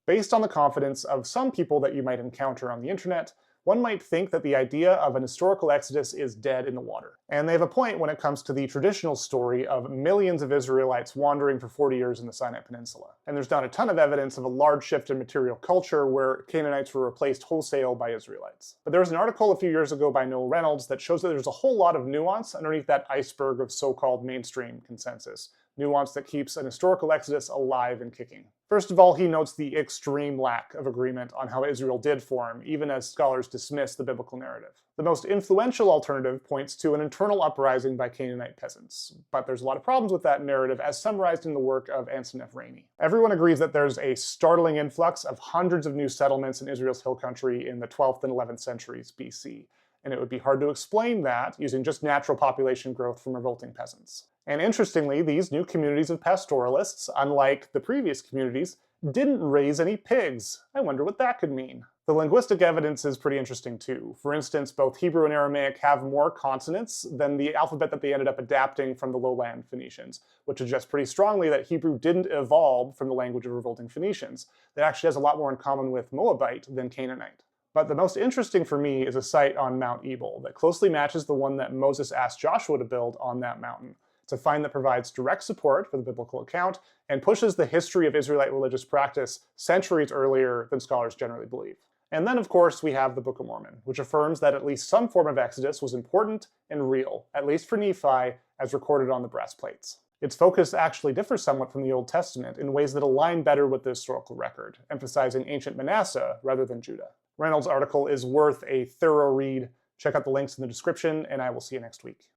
Based on the confidence of some people that you might encounter on the internet, one might think that the idea of an historical exodus is dead in the water. And they have a point when it comes to the traditional story of millions of Israelites wandering for 40 years in the Sinai Peninsula. And there's not a ton of evidence of a large shift in material culture where Canaanites were replaced wholesale by Israelites. But there was an article a few years ago by Noel Reynolds that shows that there's a whole lot of nuance underneath that iceberg of so-called mainstream consensus. Nuance that keeps an historical exodus alive and kicking. First of all, he notes the extreme lack of agreement on how Israel did form, even as scholars dismiss the biblical narrative. The most influential alternative points to an internal uprising by Canaanite peasants, but there's a lot of problems with that narrative as summarized in the work of ancientJudah. Everyone agrees that there's a startling influx of hundreds of new settlements in Israel's hill country in the 12th and 11th centuries BC, and it would be hard to explain that using just natural population growth from revolting peasants. And interestingly, these new communities of pastoralists, unlike the previous communities, didn't raise any pigs. I wonder what that could mean. The linguistic evidence is pretty interesting too. For instance, both Hebrew and Aramaic have more consonants than the alphabet that they ended up adapting from the lowland Phoenicians, which suggests pretty strongly that Hebrew didn't evolve from the language of revolting Phoenicians. It actually has a lot more in common with Moabite than Canaanite. But the most interesting for me is a site on Mount Ebal that closely matches the one that Moses asked Joshua to build on that mountain. It's a find that provides direct support for the biblical account and pushes the history of Israelite religious practice centuries earlier than scholars generally believe. And then, of course, we have the Book of Mormon, which affirms that at least some form of exodus was important and real, at least for Nephi, as recorded on the brass plates. Its focus actually differs somewhat from the Old Testament in ways that align better with the historical record, emphasizing ancient Manasseh rather than Judah. Reynolds' article is worth a thorough read. Check out the links in the description, and I will see you next week.